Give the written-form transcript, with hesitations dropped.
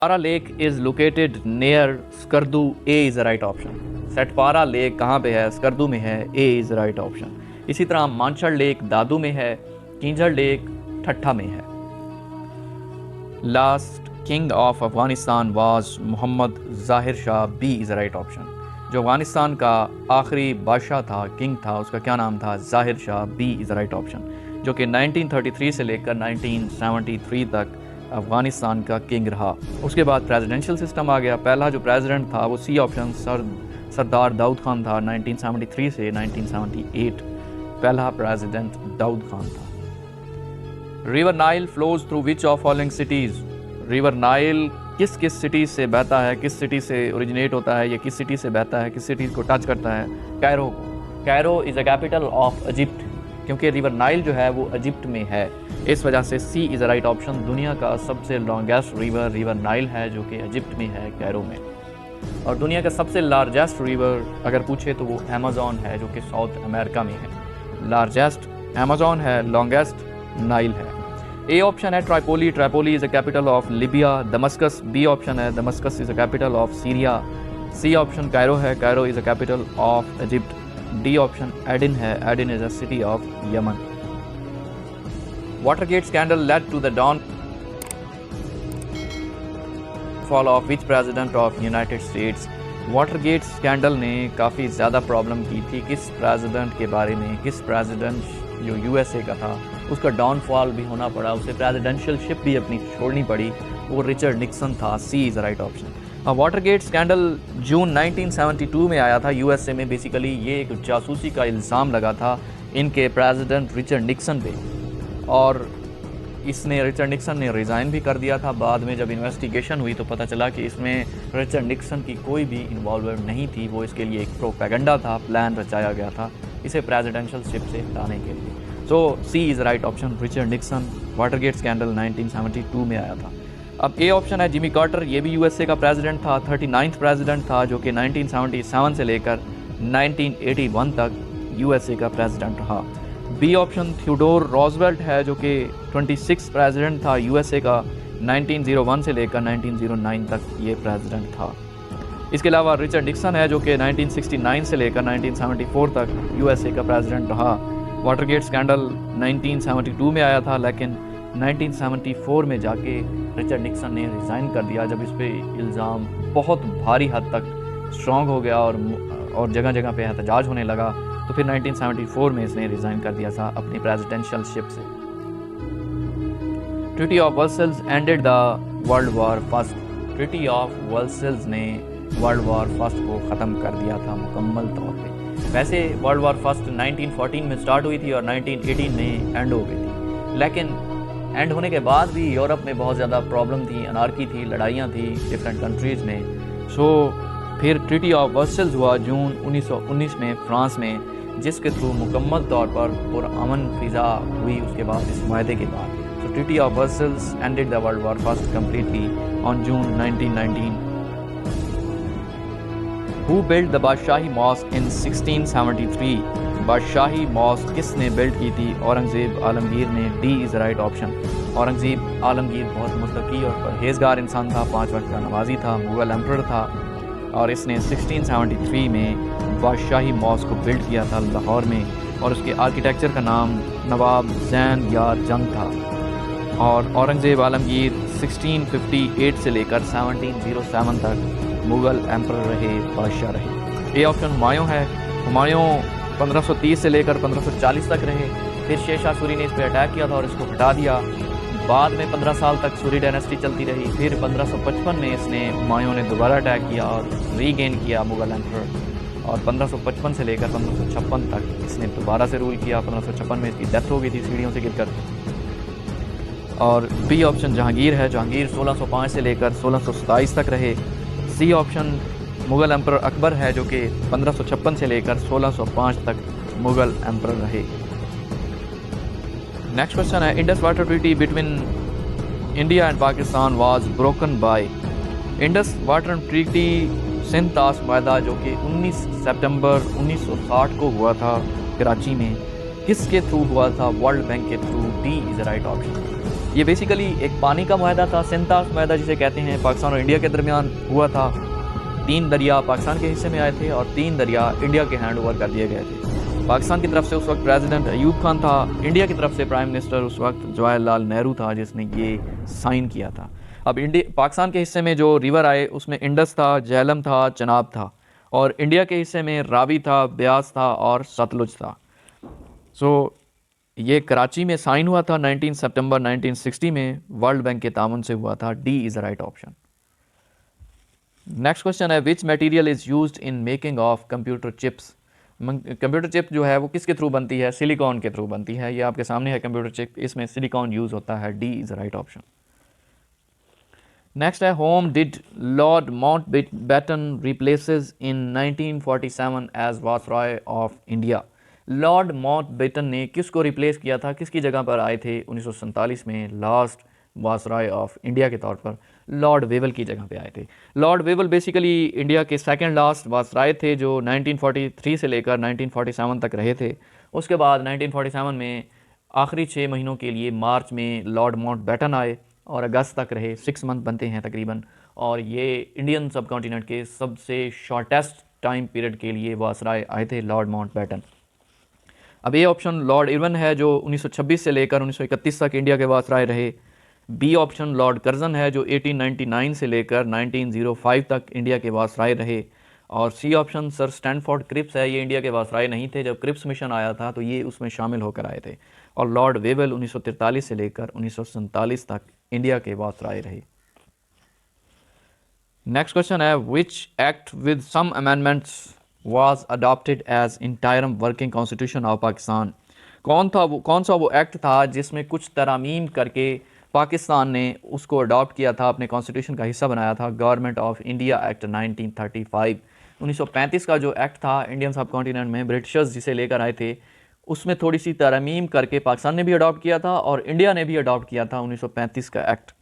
Satpara Lake is located near Skardu. A is the right option. Satpara lake कहाँ पे है? स्कर्दू में है। A is right option. इसी तरह मानछड़ लेक दादू में है। किंजड़ लेक ठट्ठा में है। Last king of Afghanistan was Mohammad Zahir Shah. B is right option. जो अफगानिस्तान का आखिरी बादशाह था, किंग था, उसका क्या नाम था? Zahir Shah. B is right option. जो कि 1933 से लेकर 1973 तक अफगानिस्तान का किंग रहा। उसके बाद प्रेसिडेंशियल सिस्टम आ गया। पहला जो प्रेसिडेंट था वो सी ऑप्शन सरदार दाऊद खान था। 1973 से 1978 पहला प्रेसिडेंट दाऊद खान था। River Nile flows through which of following cities? River Nile किस किस सिटी से बहता है? किस सिटी से ओरिजिनेट होता है? या किस सिटी से बहता है? किस सिटी को टच करता है? कैरो को। Cairo is the capital of Egypt, क्योंकि रिवर नाइल जो है वो इजिप्ट में है। इस वजह से C is the right option. दुनिया का सबसे लॉन्गेस्ट रिवर नाइल है, जो कि इजिप्ट में है, कैरो में। और दुनिया का सबसे लार्जेस्ट रिवर अगर पूछे तो वो अमेज़न है, जो कि साउथ अमेरिका में है। लार्जेस्ट अमेज़न है, लॉन्गेस्ट नाइल है। ए ऑप्शन है Tripoli. Tripoli is the capital of Libya. Damascus B option है। Damascus is the capital of Syria. C option Cairo है। Cairo is the capital of Egypt. D option Aden है। Aden is the city of Yemen. Watergate scandal led to the downfall of which president of United States? वाटरगेट स्कैंडल ने काफ़ी ज़्यादा problem की थी। किस प्रेसिडेंट के बारे में? किस प्रेसिडेंट जो यूएसए का था उसका डाउनफॉल भी होना पड़ा, उसे प्रेसिडेंशियलशिप भी अपनी छोड़नी पड़ी। वो रिचर्ड निक्सन था। C is the right option. Watergate scandal जून 1972 में आया था यूएसए में। बेसिकली ये एक जासूसी का इल्ज़ाम लगा था इनके प्रेसिडेंट रिचर्ड निक्सन पे, और रिचर्ड निक्सन ने रिज़ाइन भी कर दिया था। बाद में जब इन्वेस्टिगेशन हुई तो पता चला कि इसमें रिचर्ड निक्सन की कोई भी इन्वॉल्वमेंट नहीं थी। वो इसके लिए एक प्रोपेगेंडा था, प्लान रचाया गया था इसे प्रेसिडेंशियलशिप से हटाने के लिए। So C is right option. Richard Nixon. Watergate scandal 1972 में आया था। अब ए ऑप्शन है जिमी कार्टर। ये भी यूएसए का प्रेसिडेंट था, 39th प्रेसिडेंट था, जो कि 1977 से लेकर 1981 तक यूएसए का प्रेसिडेंट रहा। बी ऑप्शन थियोडोर रॉजवेल्ट है, जो कि 26th प्रेसिडेंट था यूएसए का, 1901 से लेकर 1909 तक ये प्रेसिडेंट था। इसके अलावा रिचर्ड निक्सन है, जो कि 1969 से लेकर 1974 तक यूएसए का प्रेसिडेंट रहा। वाटरगेट स्कैंडल 1972 में आया था, लेकिन 1974 में जाके रिचर्ड निक्सन ने रिज़ाइन कर दिया जब इस पे इल्ज़ाम बहुत भारी हद तक स्ट्रॉन्ग हो गया और जगह जगह पे एहतजाज होने लगा। तो फिर 1974 में इसने रिज़ाइन कर दिया था अपनी प्रेसिडेंशियलशिप से। Treaty of Versailles ended the world war first. Treaty of Versailles ने वर्ल्ड वॉर फर्स्ट को ख़त्म कर दिया था मुकम्मल तौर पे। वैसे वर्ल्ड वॉर फर्स्ट 1914 में स्टार्ट हुई थी और 1918 में एंड हो गई थी, लेकिन एंड होने के बाद भी यूरोप में बहुत ज़्यादा प्रॉब्लम थी, अनार्की थी, लड़ाइयाँ थी डिफरेंट कंट्रीज़ में। सो फिर ट्रीटी ऑफ वर्सल्स हुआ जून 1919 में फ्रांस में, जिसके थ्रू मुकम्मल तौर पर पुरअमन फ़िज़ा हुई उसके बाद, इस मुआहदे के बाद। So treaty of Versailles ended the world war first completely on June 1919। Who built the Badshahi mosque in 1673? Badshahi mosque किसने बिल्ड की थी? औरंगज़ेब आलमगीर ने। D is right option. Aurangzeb Alamgir बहुत मुत्तकी और परहेज़गार इंसान था, 5 वक्त का नमाजी था, मुग़ल एम्परर था, और इसने 1673 में बादशाही मॉस्क को बिल्ड किया था लाहौर में, और उसके आर्किटेक्चर का नाम नवाब ज़ैन यार जंग था। और औरंगज़ेब आलमगीर 1658 से लेकर 1707 तक मुग़ल एम्परर रहे, बादशाह रहे। ए ऑप्शन हुमायूं है। हुमायूं 1530 से लेकर 1540 तक रहे। फिर शेरशाह सूरी ने इस पर अटैक किया था और इसको हटा दिया। बाद में 15 साल तक सूरी डायनेस्टी चलती रही। फिर 1555 में इसने हुमायूं ने दोबारा अटैक किया और रीगेन किया मुग़ल एम्परर, और 1555 से लेकर 1556 तक इसने दोबारा से रूल किया। 1556 में इसकी डेथ हो गई थी सीढ़ियों से गिरकर। और बी ऑप्शन जहांगीर है। जहांगीर 1605 से लेकर 1627 तक रहे। C option Mughal emperor Akbar है, जो कि 1556 से लेकर 1605 तक मुग़ल एम्परर रहे। नेक्स्ट क्वेश्चन है Indus water treaty between India and Pakistan was broken by. Indus water treaty सिंध ताश मुआहदा, जो कि 19 सितंबर 1960 को हुआ था कराची में, किसके थ्रू हुआ था? वर्ल्ड बैंक के through. D is the right option. ये बेसिकली एक पानी का मुआहदा था, सिंतास मुआहदा जिसे कहते हैं, पाकिस्तान और इंडिया के दरमियान हुआ था। 3 दरिया पाकिस्तान के हिस्से में आए थे और 3 दरिया इंडिया के हैंड ओवर कर दिए गए थे। पाकिस्तान की तरफ से उस वक्त प्रेसिडेंट अयूब खान था, इंडिया की तरफ से प्राइम मिनिस्टर उस वक्त जवाहरलाल नेहरू था जिसने ये साइन किया था। अब पाकिस्तान के हिस्से में जो रिवर आए उसमें इंडस था, झेलम था, चनाब था, और इंडिया के हिस्से में रावी था, ब्यास था और सतलुज था। सो ये कराची में साइन हुआ था 19 सितंबर 1960 में, वर्ल्ड बैंक के तामुन से हुआ था। D is the right option. Next question है which material is used in making of computer chips. Computer chip जो है वो किसके थ्रू बनती है? सिलिकॉन के थ्रू बनती है। ये आपके सामने है कंप्यूटर चिप, इसमें सिलिकॉन यूज़ होता है। D is the right option. Next है whom did Lord Mountbatten replaces in 1947 as viceroy of India. Lord Mountbatten ने किसको रिप्लेस किया था, किसकी जगह पर आए थे 1947 में लास्ट वायसरॉय ऑफ इंडिया के तौर पर? लॉर्ड वेवल की जगह पे आए थे। लॉर्ड वेवल बेसिकली इंडिया के सेकंड लास्ट वायसरॉय थे जो 1943 से लेकर 1947 तक रहे थे। उसके बाद 1947 में आखिरी 6 महीनों के लिए मार्च में लॉर्ड माउंटबेटन आए और अगस्त तक रहे। 6 मंथ बनते हैं तकरीबन, और ये इंडियन सब कॉन्टिनेंट के सबसे शॉर्टेस्ट टाइम पीरियड के लिए वायसरॉय आए थे लॉर्ड माउंटबेटन। अब ए ऑप्शन लॉर्ड इरविन है जो 1926 से लेकर 1931 तक इंडिया के वायसरॉय रहे। बी ऑप्शन लॉर्ड कर्जन है जो 1899 से लेकर 1905 तक इंडिया के वायसरॉय रहे। और C option sir Stanford Cripps है, ये इंडिया के वायसरॉय नहीं थे। जब क्रिप्स मिशन आया था तो ये उसमें शामिल होकर आए थे। और लॉर्ड वेवल 1943 से लेकर 1947 तक इंडिया के वायसरॉय रहे। नेक्स्ट क्वेश्चन है which act with some amendments was adopted as interim working constitution of Pakistan. कौन सा वो एक्ट था जिसमें कुछ तरामीम करके पाकिस्तान ने उसको अडॉप्ट किया था, अपने कॉन्स्टिट्यूशन का हिस्सा बनाया था? Government of India act 1935। 1935 का जो एक्ट था इंडियन सब कॉन्टिनेंट में ब्रिटिशर्स जिसे लेकर आए थे, उसमें थोड़ी सी तरमीम करके पाकिस्तान ने भी अडॉप्ट किया था और इंडिया ने भी अडॉप्ट किया था 1935 का एक्ट।